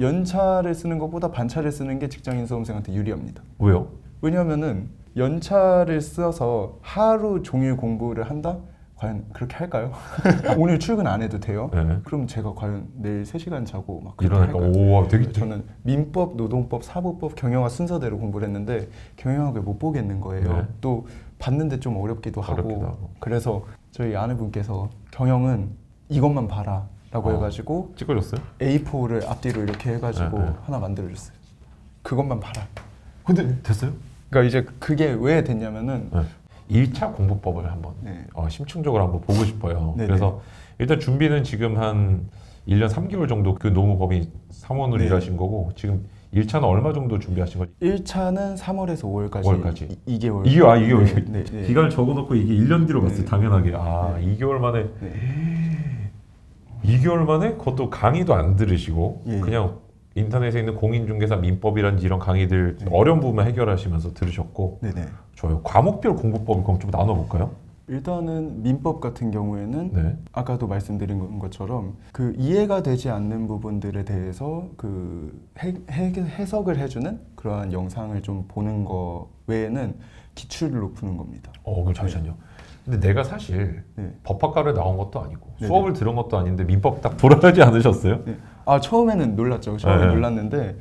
연차를 쓰는 것보다 반차를 쓰는 게 직장인 수험생한테 유리합니다. 왜요? 왜냐하면은 연차를 써서 하루 종일 공부를 한다? 과연 그렇게 할까요? 오늘 출근 안 해도 돼요? 네. 그럼 제가 과연 내일 3시간 자고 막 그렇게 이러니까 할까요? 오 되게 저는 민법, 노동법, 사법법, 경영학 순서대로 공부를 했는데 경영학을 못 보겠는 거예요. 네. 또 봤는데 좀 어렵기도 어렵기도 하고. 하고. 그래서 저희 아내분께서 경영은 이것만 봐라 라고 해가지고 찍어줬어요? A4를 앞뒤로 이렇게 해가지고 네, 네. 하나 만들어줬어요. 그것만 봐라. 근데 됐어요? 그러니까 이제 그게 왜 됐냐면은 네. 1차 공부법을 한번 네. 심층적으로 한번 보고 싶어요. 네네. 그래서 일단 준비는 지금 한 1년 3개월 정도 그 노무법인 사원으로 네. 일하신 거고 지금 1차는 얼마 정도 준비하신 거지? 5월까지. 1차는 3월에서 5월까지 2개월. 2개월. 네, 네. 기간을 적어놓고 이게 1년 뒤로 봤어요. 네. 당연하게. 2개월 만에 2개월 만에 그것도 강의도 안 들으시고 예. 그냥 인터넷에 있는 공인중개사 민법이라든지 이런 강의들 어려운 부분만 해결하시면서 들으셨고 네네. 좋아요. 과목별 공부법을 그럼 좀 나눠볼까요? 일단은 민법 같은 경우에는 네. 아까도 말씀드린 것처럼 그 이해가 되지 않는 부분들에 대해서 그 해석을 해주는 그러한 영상을 좀 보는 거 외에는 기출을 높이는 겁니다. 그럼 잠시만요. 근데 내가 사실 네. 법학과를 나온 것도 아니고 네네. 수업을 들은 것도 아닌데 민법 딱 돌아가지 않으셨어요? 네. 아 처음에는 놀랐죠. 처음에 네. 놀랐는데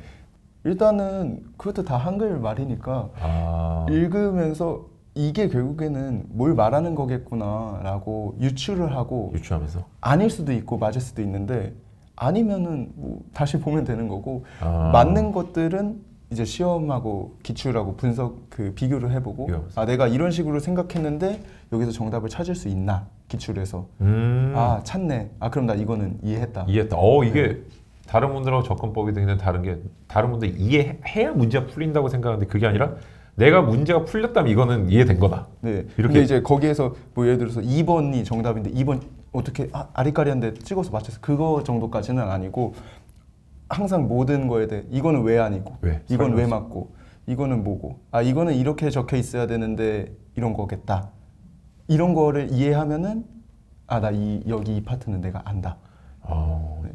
일단은 그것도 다 한글 말이니까 읽으면서 이게 결국에는 뭘 말하는 거겠구나라고 유추를 하고 유추하면서 아닐 수도 있고 맞을 수도 있는데 아니면은 뭐 다시 보면 되는 거고 맞는 것들은 이제 시험하고 기출하고 분석 그 비교를 해보고 비교하면서. 내가 이런 식으로 생각했는데 여기서 정답을 찾을 수 있나 기출에서 찾네 그럼 나 이거는 이해했다. 이해했다. 이게 다른 분들하고 접근법이 되는 다른 게 다른 분들 이해해야 문제가 풀린다고 생각하는데 그게 아니라 내가 문제가 풀렸다면 이거는 이해된 거다. 네. 이렇게 근데 이제 거기에서 뭐 예를 들어서 2번이 정답인데 2번 어떻게 아리까리한데 찍어서 맞춰서 그거 정도까지는 아니고 항상 모든 거에 대해 이거는 왜 아니고 이건 왜 맞고 이거는 뭐고 이거는 이렇게 적혀 있어야 되는데 이런 거겠다. 이런 거를 이해하면은 나 여기 이 파트는 내가 안다.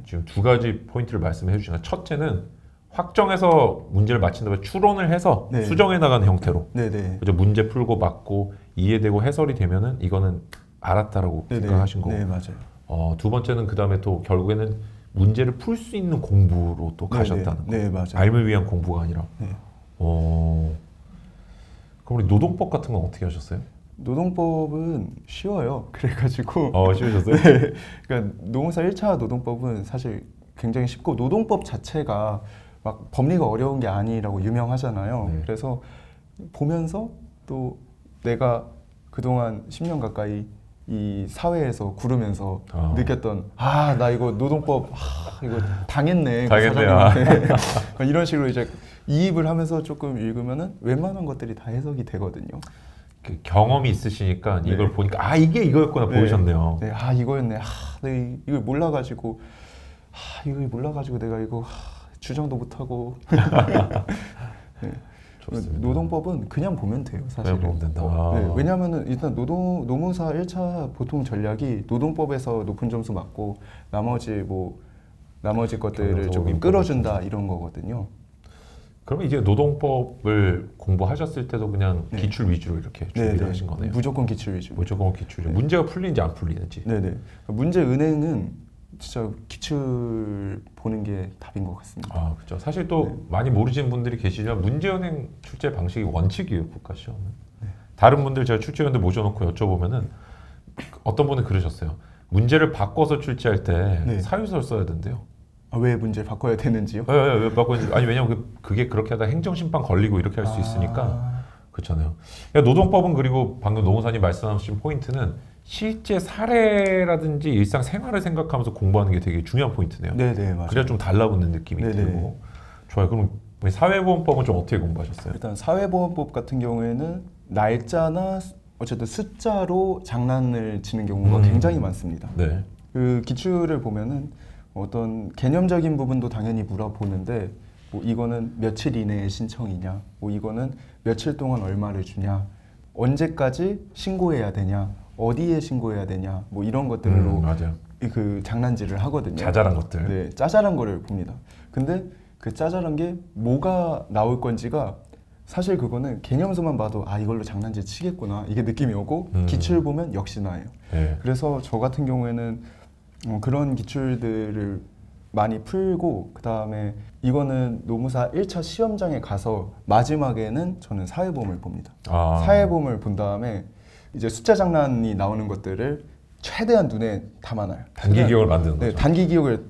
지금 두 가지 포인트를 말씀해 주시면 첫째는 확정해서 문제를 맞힌 다음에 추론을 해서 네. 수정해 나가는 형태로 네네. 그죠? 문제 풀고 맞고 이해되고 해설이 되면은 이거는 알았다라고 네네. 생각하신 거고 네 맞아요. 두 번째는 그 다음에 또 결국에는 문제를 풀 수 있는 공부로 또 가셨다는 거. 네 맞아요. 알을 위한 공부가 아니라. 네. 그럼 우리 노동법 같은 건 어떻게 하셨어요? 노동법은 쉬워요. 그래가지고 쉬우셨어요? 네. 그러니까 노무사 1차 노동법은 사실 굉장히 쉽고 노동법 자체가 막 법리가 어려운 게 아니라고 유명하잖아요. 네. 그래서 보면서 또 내가 그동안 10년 가까이 이 사회에서 구르면서 느꼈던 나 이거 노동법 이거 당했네. 당했네. 이런 식으로 이제 이입을 하면서 조금 읽으면은 웬만한 것들이 다 해석이 되거든요. 그 경험이 있으시니까 이걸 보니까 이게 이거였구나 보이셨네요. 네, 이거였네. 내가 이걸 몰라가지고 내가 이거 주장도 못하고. 네. 노동법은 그냥 보면 돼요, 사실. 그냥 보면 된다. 네, 왜냐하면은 일단 노무사 1차 보통 전략이 노동법에서 높은 점수 맞고 나머지 것들을 조금 끌어준다 이런 거거든요. 그러면 이제 노동법을 공부하셨을 때도 그냥 기출 위주로 이렇게 준비를 하신 거네요. 무조건 기출 위주. 무조건 기출이요. 문제가 풀리는지 안 풀리는지. 네네. 문제 은행은 진짜 기출 보는 게 답인 것 같습니다. 그렇죠. 사실 또 많이 모르시는 분들이 계시지만 문제은행 출제 방식이 원칙이에요, 국가 시험은. 다른 분들 제가 출제위원들 모셔놓고 여쭤보면은 어떤 분은 그러셨어요. 문제를 바꿔서 출제할 때 사유서를 써야 된대요. 왜 문제 바꿔야 되는지요? 왜 바꿔야 되는지. 왜냐면 그게 그렇게 하다 행정심판 걸리고 이렇게 할 수 있으니까. 그렇잖아요. 그러니까 노동법은 그리고 방금 노무사님 말씀하신 포인트는 실제 사례라든지 일상생활을 생각하면서 공부하는 게 되게 중요한 포인트네요. 네네 맞아요. 그래야 좀 달라붙는 느낌이 들고. 좋아요. 그럼 사회보험법은 좀 어떻게 공부하셨어요? 일단 사회보험법 같은 경우에는 날짜나 어쨌든 숫자로 장난을 치는 경우가 굉장히 많습니다. 네. 그 기출을 보면은 어떤 개념적인 부분도 당연히 물어보는데 뭐 이거는 며칠 이내에 신청이냐, 뭐 이거는 며칠 동안 얼마를 주냐, 언제까지 신고해야 되냐, 어디에 신고해야 되냐, 뭐 이런 것들로 맞아요. 그 장난질을 하거든요. 자잘한 것들. 네, 짜잘한 거를 봅니다. 근데 그 짜잘한 게 뭐가 나올 건지가 사실 그거는 개념서만 봐도 아 이걸로 장난질 치겠구나 이게 느낌이 오고 기출 보면 역시 나예요. 네. 그래서 저 같은 경우에는 그런 기출들을 많이 풀고 그 다음에 이거는 노무사 1차 시험장에 가서 마지막에는 저는 사회보험을 봅니다. 사회보험을 본 다음에 이제 숫자 장난이 나오는 것들을 최대한 눈에 담아놔요. 단기 기억을 만드는 네, 거죠. 단기 기억을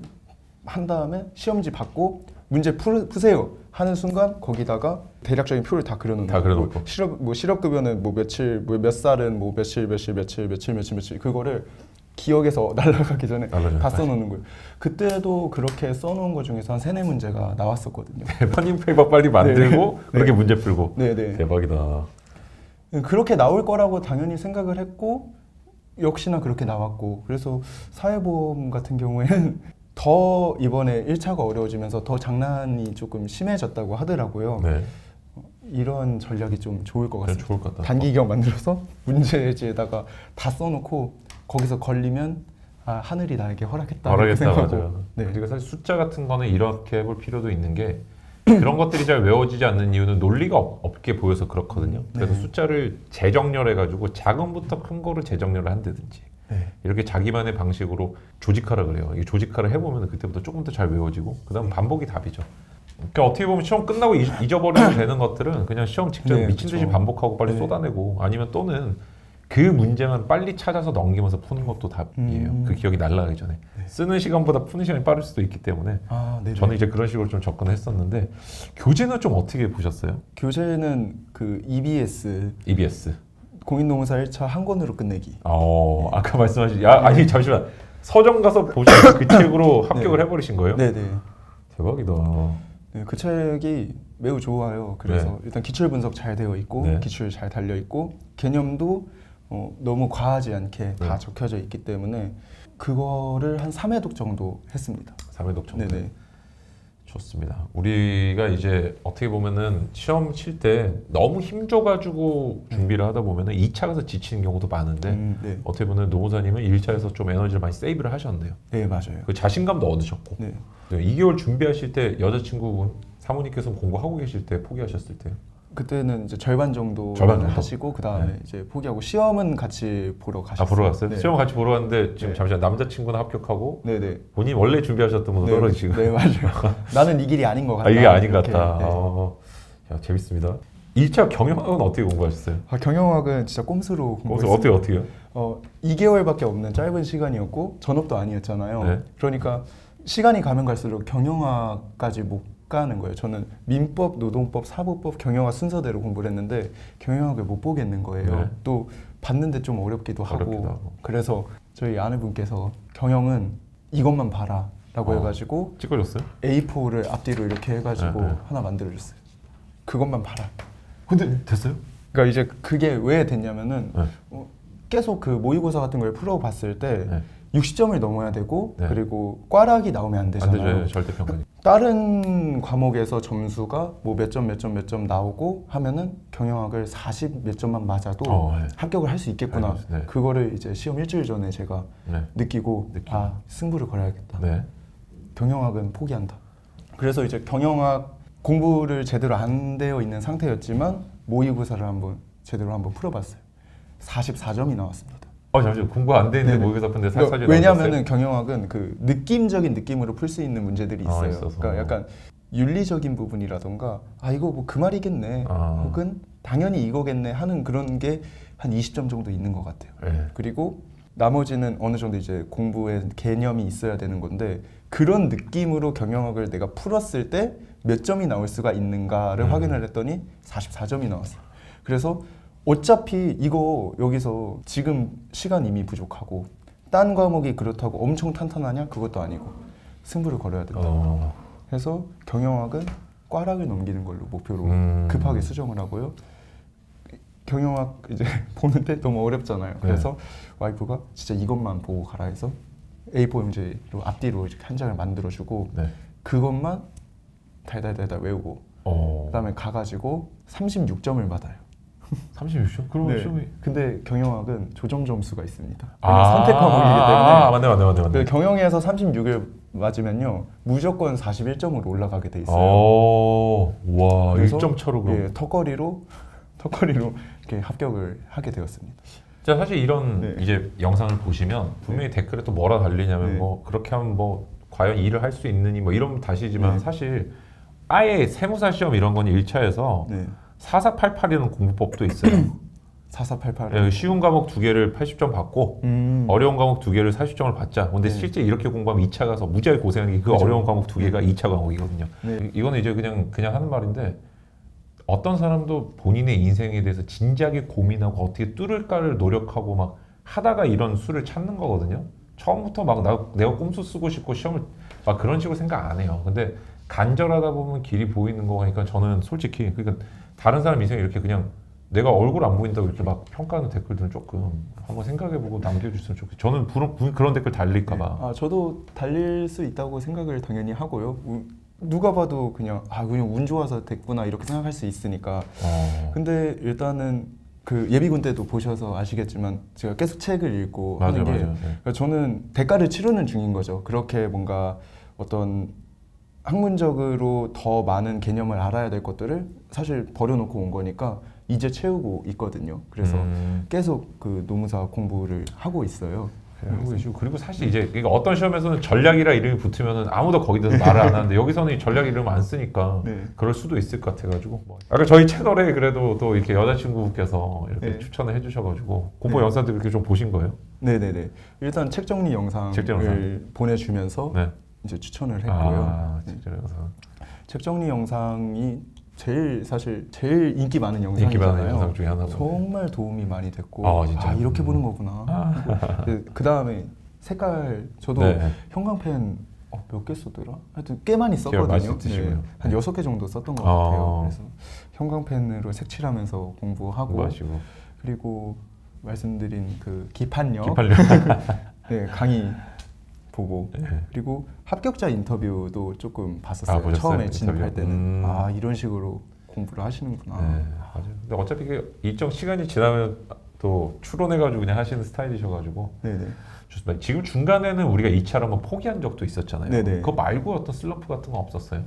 한 다음에 시험지 받고 문제 푸세요 하는 순간 거기다가 대략적인 표를 다 그려놓는 다 거예요. 그려놓고. 뭐 실업급여는 뭐 며칠, 몇 살은 뭐 며칠 그거를 기억에서 날아가기 전에 다 써놓는 거예요. 그때도 그렇게 써놓은 것 중에서 한 3-4문제가 나왔었거든요. 퍼닝페이퍼 빨리 만들고 그렇게 문제 풀고. 네네. 대박이다. 그렇게 나올 거라고 당연히 생각을 했고 역시나 그렇게 나왔고 그래서 사회보험 같은 경우에는 더 이번에 1차가 어려워지면서 더 장난이 조금 심해졌다고 하더라고요. 네. 이런 전략이 좀 좋을 것 같습니다. 좋을 것 같다. 단기 기억 만들어서 문제지에다가 다 써놓고 거기서 걸리면 아, 하늘이 나에게 허락했다. 맞아요. 네. 우리가 사실 숫자 같은 거는 이렇게 해볼 필요도 있는 게 그런 것들이 잘 외워지지 않는 이유는 논리가 없게 보여서 그렇거든요. 그래서 네. 숫자를 재정렬해가지고 작은부터 큰 거를 재정렬을 한다든지 네. 이렇게 자기만의 방식으로 조직화라 그래요. 이 조직화를 해보면 그때부터 조금 더 잘 외워지고 그다음 반복이 답이죠. 그러니까 어떻게 보면 시험 끝나고 잊어버리면 되는 것들은 그냥 시험 직전 네, 미친 듯이 그쵸. 반복하고 빨리 네. 쏟아내고 아니면 또는 그 문제만 빨리 찾아서 넘기면서 푸는 것도 답이에요. 그 기억이 날아가기 전에 쓰는 시간보다 푸는 시간이 빠를 수도 있기 때문에 저는 이제 그런 식으로 좀 접근했었는데 교재는 좀 어떻게 보셨어요? 교재는 그 EBS EBS. 공인노무사 1차 한 권으로 끝내기. 아까 말씀하신 아니 잠시만 서점 가서 보신 그 책으로 합격을 해버리신 거예요? 네네. 대박이다. 네, 그 책이 매우 좋아요. 그래서 일단 기출 분석 잘 되어 있고 기출 잘 달려 있고 개념도 너무 과하지 않게 다 적혀져 있기 때문에 그거를 한 3회독 정도 했습니다. 3회독 정도. 네네. 좋습니다. 우리가 이제 어떻게 보면은 시험 칠 때 너무 힘줘가지고 준비를 하다 보면은 2차 가서 지치는 경우도 많은데 네. 어떻게 보면 노무사님은 1차에서 좀 에너지를 많이 세이브를 하셨네요. 네 맞아요. 그 자신감도 얻으셨고. 네. 2개월 준비하실 때 여자친구분 사모님께서는 공부하고 계실 때 포기하셨을 때요? 그때는 이제 절반 정도 하시고 그 다음에 이제 포기하고 시험은 같이 보러 가셨어요. 보러 갔어요? 네. 시험 같이 보러 갔는데 지금 잠시만 남자친구는 합격하고 네네. 본인 원래 준비하셨던 분은 떨어지시고. 네 맞아요. 나는 이 길이 아닌 것 같다. 이게 아닌 것 같다. 네. 야, 재밌습니다. 1차 경영학은 어떻게 공부하셨어요? 경영학은 진짜 꼼수로 공부했어요. 어떻게요? 2개월밖에 없는 짧은 시간이었고 전업도 아니었잖아요. 네. 그러니까 시간이 가면 갈수록 경영학까지 못 가는 거예요. 저는 민법, 노동법, 사법법, 경영학 순서대로 공부를 했는데 경영학을 못 보겠는 거예요. 네. 또 봤는데 좀 어렵기도 하고. 그래서 저희 아내분께서 경영은 이것만 봐라 라고 해가지고 찍어줬어요? A4를 앞뒤로 이렇게 해가지고 하나 만들어줬어요. 그것만 봐라. 근데 됐어요? 그러니까 이제 그게 왜 됐냐면은 계속 그 모의고사 같은 걸 풀어봤을 때 60점을 넘어야 되고 그리고 꽈락이 나오면 안 되잖아요. 안 되죠. 절대 평가니. 다른 과목에서 점수가 뭐 몇 점 나오고 하면은 경영학을 40 몇 점만 맞아도 합격을 할 수 있겠구나. 그거를 이제 시험 일주일 전에 제가 느끼고 승부를 걸어야겠다. 경영학은 포기한다. 그래서 이제 경영학 공부를 제대로 안 되어 있는 상태였지만 모의고사를 제대로 한번 풀어봤어요. 44점이 나왔습니다. 잠시만 공부 안 돼 있는데 모의고사 푼데 살살이 왜냐하면은 경영학은 그 느낌적인 느낌으로 풀 수 있는 문제들이 있어요. 그러니까 약간 윤리적인 부분이라던가 이거 뭐 그 말이겠네 혹은 당연히 이거겠네 하는 그런 게 한 20점 정도 있는 것 같아요. 그리고 나머지는 어느 정도 이제 공부에 개념이 있어야 되는 건데 그런 느낌으로 경영학을 내가 풀었을 때 몇 점이 나올 수가 있는가를 확인을 했더니 44점이 나왔어요. 그래서 어차피 이거 여기서 지금 시간 이미 부족하고 딴 과목이 그렇다고 엄청 탄탄하냐? 그것도 아니고 승부를 걸어야 된다. 그래서 경영학은 꽈락을 넘기는 걸로 목표로 급하게 수정을 하고요. 경영학 이제 보는데 너무 어렵잖아요. 그래서 와이프가 진짜 이것만 보고 가라 해서 A4 용지로 앞뒤로 이렇게 한 장을 만들어주고 그것만 달달달달 외우고 그다음에 가가지고 36점을 받아요. 36점? 그럼 네. 시험이 근데 경영학은 조정 점수가 있습니다. 아, 선택 과목이기 때문에. 맞네. 그 경영에서 36을 맞으면요 무조건 41점으로 올라가게 돼 있어요. 와, 그래서 1점 차로 그럼. 예, 턱걸이로 이렇게 합격을 하게 되었습니다. 자, 사실 이런 네. 이제 영상을 보시면 분명히 댓글에 또 뭐라 달리냐면 네. 뭐 그렇게 하면 뭐 과연 일을 할 수 있느니 뭐 이런 다시지만 네. 사실 아예 세무사 시험 이런 건 1차에서 네. 4488이라는 공부법도 있어요. 4488. 예, 쉬운 과목 2개를 80점 받고 어려운 과목 2개를 40점을 받자. 근데 네. 실제 이렇게 공부하면 2차 가서 무지하게 고생하는 게 그 그죠. 어려운 과목 2개가 2차 과목이거든요. 네. 이거는 이제 그냥 하는 말인데 어떤 사람도 본인의 인생에 대해서 진지하게 고민하고 어떻게 뚫을까를 노력하고 막 하다가 이런 수를 찾는 거거든요. 처음부터 막 내가 꼼수 쓰고 싶고 시험을 막 그런 식으로 생각 안 해요. 근데 간절하다 보면 길이 보이는 거니까 저는 솔직히 그러니까 다른 사람 인생에 이렇게 그냥 내가 얼굴 안 보인다고 이렇게 막 평가하는 댓글들은 조금 한번 생각해보고 남겨주시면 좋겠어요. 저는 그런 댓글 달릴까봐. 아, 저도 달릴 수 있다고 생각을 당연히 하고요. 누가 봐도 그냥 운 좋아서 됐구나 이렇게 생각할 수 있으니까. 근데 일단은 그 예비군 때도 보셔서 아시겠지만 제가 계속 책을 읽고 하는 게 그러니까 저는 대가를 치르는 중인 거죠. 그렇게 뭔가 어떤 학문적으로 더 많은 개념을 알아야 될 것들을 사실 버려놓고 온 거니까 이제 채우고 있거든요. 그래서 계속 그 노무사 공부를 하고 있어요. 하고 계시고 그리고 사실 이제 그러니까 어떤 시험에서는 전략이라 이름이 붙으면은 아무도 거기에 대해서 말을 안 하는데 여기서는 이 전략 이름 안 쓰니까 네. 그럴 수도 있을 것 같아가지고 아까 저희 채널에 그래도 또 이렇게 여자친구께서 이렇게 네. 추천을 해주셔가지고 공부 네. 영상들 이렇게 좀 보신 거예요? 네네네. 일단 책 정리 영상을 보내주면서 네. 이제 추천을 했고요. 책 정리 영상. 책 정리 영상이 제일 인기 많은 영상이잖아요. 인기 많은 영상 중에 하나고 정말 도움이 많이 됐고 진짜? 이렇게 보는 거구나. 그 다음에 색깔 저도 네. 형광펜 몇 개 썼더라? 하여튼 꽤 많이 많이 썼거든요. 쓰시고요. 한 6개 정도 썼던 것 같아요. 그래서 형광펜으로 색칠하면서 공부하고 마시고 그리고 말씀드린 그 기판력 네, 강의 보고 네. 그리고 합격자 인터뷰도 조금 봤었어요. 보셨어요? 처음에 진입할 때는 인터뷰? 이런 식으로 공부를 하시는구나. 네, 맞아요. 근데 어차피 일정 시간이 지나면 또 추론해가지고 그냥 하시는 스타일이셔가지고 네네. 좋습니다. 지금 중간에는 우리가 2차를 한번 포기한 적도 있었잖아요. 네네. 그거 말고 어떤 슬럼프 같은 거 없었어요?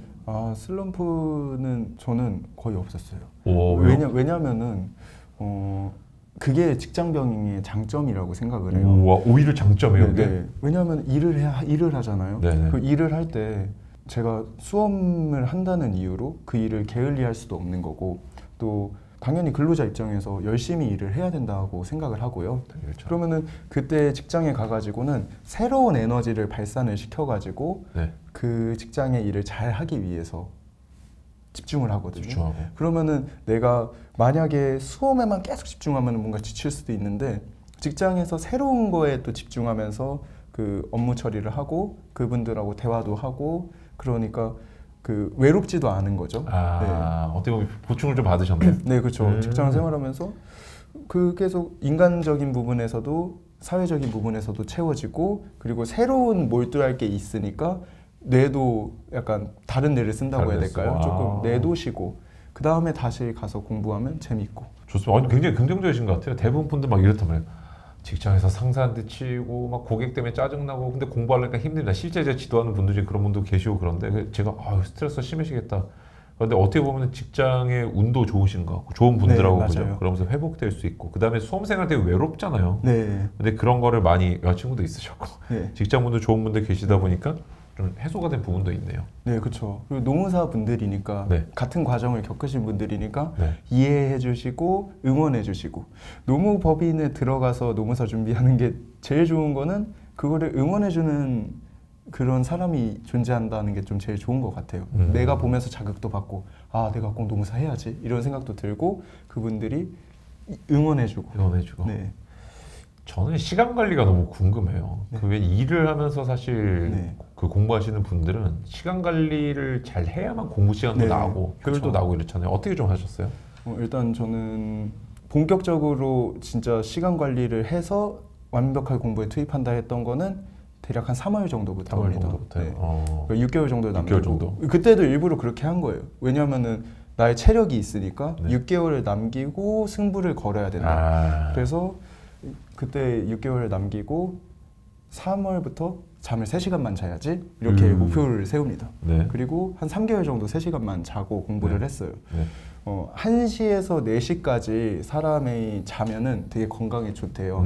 슬럼프는 저는 거의 없었어요. 왜요? 왜냐면은 그게 직장병의 장점이라고 생각을 해요. 우와, 오히려 장점이에요. 그게? 네. 왜냐하면 일을 하잖아요. 네네. 그 일을 할 때 제가 수험을 한다는 이유로 그 일을 게을리할 수도 없는 거고 또 당연히 근로자 입장에서 열심히 일을 해야 된다고 생각을 하고요. 그렇죠. 그러면은 그때 직장에 가가지고는 새로운 에너지를 발산을 시켜가지고 네. 그 직장의 일을 잘 하기 위해서 집중을 하거든요. 집중하고. 그러면은 내가 만약에 수험에만 계속 집중하면 뭔가 지칠 수도 있는데 직장에서 새로운 거에 또 집중하면서 그 업무 처리를 하고 그분들하고 대화도 하고 그러니까 그 외롭지도 않은 거죠. 어떻게 보면 보충을 좀 받으셨네요. 네, 그렇죠. 직장 생활하면서 그 계속 인간적인 부분에서도 사회적인 부분에서도 채워지고 그리고 새로운 몰두할 게 있으니까 뇌도 약간 다른 뇌를 쓴다고 해야 될까요? 조금 뇌도 쉬고 그 다음에 다시 가서 공부하면 재밌고. 좋습니다. 굉장히 긍정적이신 것 같아요. 대부분 분들 막 이렇단 말이에요. 직장에서 상사한테 치이고 막 고객 때문에 짜증나고 근데 공부하려니까 힘들다. 실제 제가 지도하는 분들 중에 그런 분도 계시고 그런데 제가 스트레스 심해지겠다. 그런데 어떻게 보면 직장의 운도 좋으신 것 같고 좋은 분들하고 네, 그죠? 맞아요. 그러면서 회복될 수 있고 그 다음에 수험생활 때 외롭잖아요. 네. 근데 그런 거를 많이 여자친구도 있으셨고 네. 직장분들 좋은 분들 계시다 보니까 좀 해소가 된 부분도 있네요. 네, 그렇죠. 그리고 노무사 분들이니까 네. 같은 과정을 겪으신 분들이니까 네. 이해해 주시고 응원해 주시고 노무법인에 들어가서 노무사 준비하는 게 제일 좋은 거는 그거를 응원해 주는 그런 사람이 존재한다는 게 좀 제일 좋은 것 같아요. 내가 보면서 자극도 받고 내가 꼭 노무사 해야지 이런 생각도 들고 그분들이 응원해주고. 네. 저는 시간 관리가 너무 궁금해요. 네. 그 왜 일을 하면서 사실 네. 그 공부하시는 분들은 시간 관리를 잘 해야만 공부 시간도 네. 나오고 효율도 그쵸. 나오고 이렇잖아요. 어떻게 좀 하셨어요? 일단 저는 본격적으로 진짜 시간 관리를 해서 완벽하게 공부에 투입한다 했던 거는 대략 한 3월 정도부터 3월 합니다. 정도부터요? 네. 6개월 정도 남기고 6개월 정도. 그때도 일부러 그렇게 한 거예요. 왜냐하면은 나의 체력이 있으니까 네. 6개월을 남기고 승부를 걸어야 된다. 아. 그래서 그때 6개월을 남기고 3월부터 잠을 3시간만 자야지 이렇게 목표를 세웁니다. 네. 그리고 한 3개월 정도 3시간만 자고 공부를 네. 했어요. 네. 1시에서 4시까지 사람이 자면은 되게 건강에 좋대요.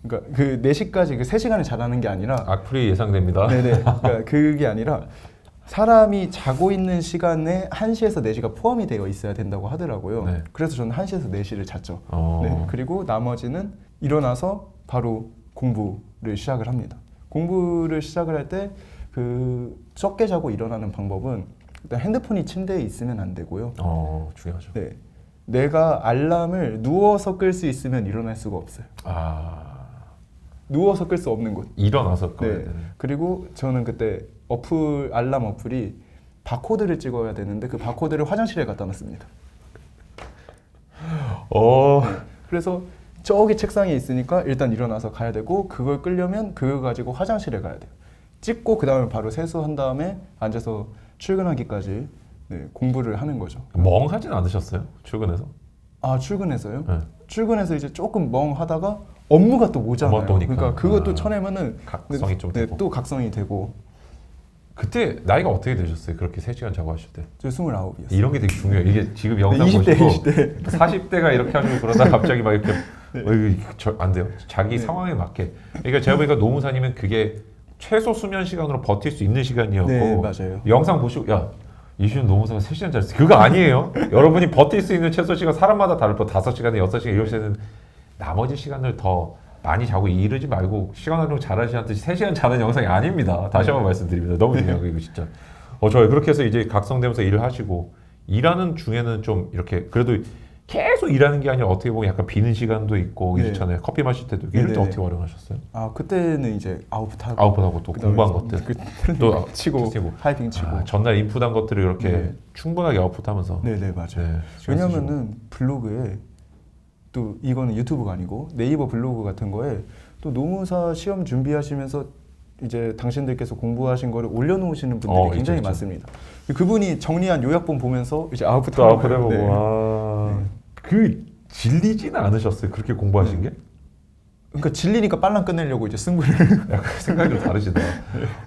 그러니까 그 4시까지 그 3시간을 자라는 게 아니라 악플이 예상됩니다. 네네. 그러니까 그게 아니라 사람이 자고 있는 시간에 1시에서 4시가 포함이 되어 있어야 된다고 하더라고요. 네. 그래서 저는 1시에서 4시를 잤죠. 어. 네. 그리고 나머지는 일어나서 바로 공부를 시작을 합니다. 공부를 시작을 할 때 그 적게 자고 일어나는 방법은 일단 핸드폰이 침대에 있으면 안 되고요. 중요하죠. 네. 내가 알람을 누워서 끌 수 있으면 일어날 수가 없어요. 누워서 끌 수 없는 곳. 일어나서 꺼야 네. 되는. 그리고 저는 그때 알람 어플이 바코드를 찍어야 되는데 그 바코드를 화장실에 갖다 놨습니다. 그래서 저기 책상에 있으니까 일단 일어나서 가야 되고 그걸 끌려면 그걸 가지고 화장실에 가야 돼요. 찍고 그 다음에 바로 세수한 다음에 앉아서 출근하기까지 공부를 하는 거죠. 멍하진 않으셨어요? 출근해서? 출근해서요? 네. 출근해서 이제 조금 멍하다가 업무가 또 오잖아요. 업무가 또 오니까. 그러니까 그것도 쳐내면은 각성이 좀 되고. 또 각성이 되고. 그때 나이가 어떻게 되셨어요? 그렇게 3시간 자고 하실 때? 저 29이었어요. 이런 게 되게 중요해요. 이게 지금 영상 20대, 보시고 20대. 40대가 이렇게 하시고 그러다 갑자기 막 이렇게 안 돼요. 자기 상황에 맞게. 그러니까 제가 보니까 노무사님은 그게 최소 수면 시간으로 버틸 수 있는 시간이었고 네, 맞아요. 영상 보시고 야 이슈는 노무사가 3시간 잤어. 그거 아니에요. 여러분이 버틸 수 있는 최소 시간 사람마다 다를 거 5시간에 6시간 이러시는 나머지 시간을 더 많이 자고 이르지 말고 시간 활용 잘하시는 듯이 3시간 자는 영상이 아닙니다. 다시 한번 말씀드립니다. 너무 중요한 거 이거 진짜. 좋아요. 그렇게 해서 이제 각성되면서 일을 하시고 일하는 중에는 좀 이렇게 그래도 계속 일하는 게 아니라 어떻게 보면 약간 비는 시간도 있고 이렇잖아요. 커피 마실 때도 이럴 때 어떻게 활용하셨어요? 그때는 이제 아웃풋하고 아웃풋하고 또 공부한 것들 또 치고 하이핑 치고 전날 인풋한 것들을 이렇게 충분하게 아웃풋하면서 네네 맞아요. 왜냐면은 블로그에 또 이거는 유튜브가 아니고 네이버 블로그 같은 거에 또 노무사 시험 준비하시면서 이제 당신들께서 공부하신 거를 올려놓으시는 분들이 굉장히 많습니다. 그분이 정리한 요약본 보면서 이제 아웃풋해보고 그 질리지는 않으셨어요? 그렇게 공부하신 게? 그러니까 질리니까 빨랑 끝내려고 이제 승부를 약간 생각이 좀 다르시다.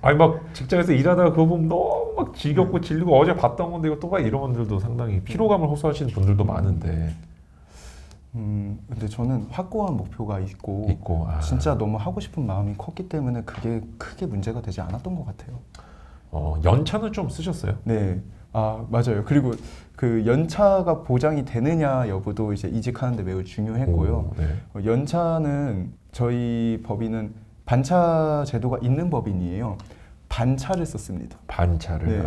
아니 막 직장에서 일하다가 그거 보면 너무 막 지겹고 질리고 어제 봤던 건데 이거 또 봐 이런 분들도 상당히 피로감을 호소하시는 분들도 많은데. 근데 저는 확고한 목표가 있고 진짜 너무 하고 싶은 마음이 컸기 때문에 그게 크게 문제가 되지 않았던 것 같아요. 연차는 좀 쓰셨어요? 네, 맞아요. 그리고 그 연차가 보장이 되느냐 여부도 이제 이직하는데 매우 중요했고요. 연차는 저희 법인은 반차 제도가 있는 법인이에요. 반차를 썼습니다. 반차를.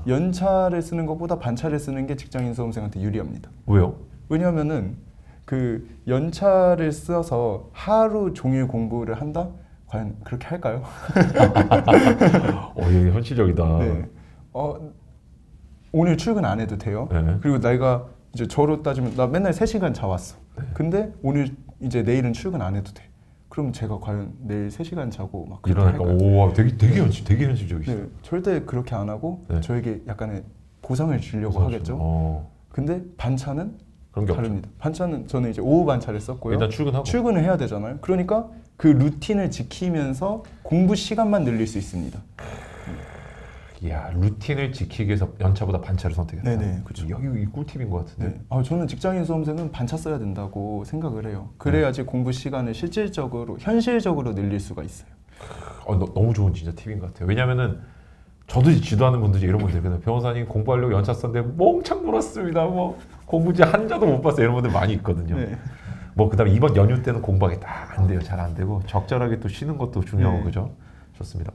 연차를 쓰는 것보다 반차를 쓰는 게 직장인 수험생한테 유리합니다. 왜요? 왜냐하면은 그 연차를 써서 하루 종일 공부를 한다? 과연 그렇게 할까요? 이게 현실적이다. 네. 오늘 출근 안 해도 돼요. 네. 그리고 내가 이제 저로 따지면 나 맨날 3시간 자왔어. 근데 오늘 이제 내일은 출근 안 해도 돼. 그럼 제가 과연 내일 3시간 자고 막 그렇게 일어나니까 할까요? 되게 현실적이시죠. 네, 절대 그렇게 안 하고 저에게 약간의 보상을 주려고 하겠죠. 근데 반차는 그런 게 다릅니다. 반차는 저는 이제 오후 반차를 썼고요. 일단 출근을 해야 되잖아요. 그러니까 그 루틴을 지키면서 공부 시간만 늘릴 수 있습니다. 이야, 루틴을 지키기 위해서 연차보다 반차를 선택했다. 네네, 그렇죠. 여기 이 꿀팁인 것 같은데. 저는 직장인 수험생은 반차 써야 된다고 생각을 해요. 그래야지 공부 시간을 실질적으로, 현실적으로 늘릴 수가 있어요. 너무 좋은 진짜 팁인 것 같아요. 왜냐면은 저도 지도하는 분들 이런 분들 있거든요. 변호사님 공부하려고 연차 썼는데 멍청 놀았습니다. 뭐 공부지 한 자도 못 봤어요. 이런 분들 많이 있거든요. 뭐 그다음에 이번 연휴 때는 공부하겠다. 안 돼요. 잘 안 되고 적절하게 또 쉬는 것도 중요하고 그죠? 좋습니다.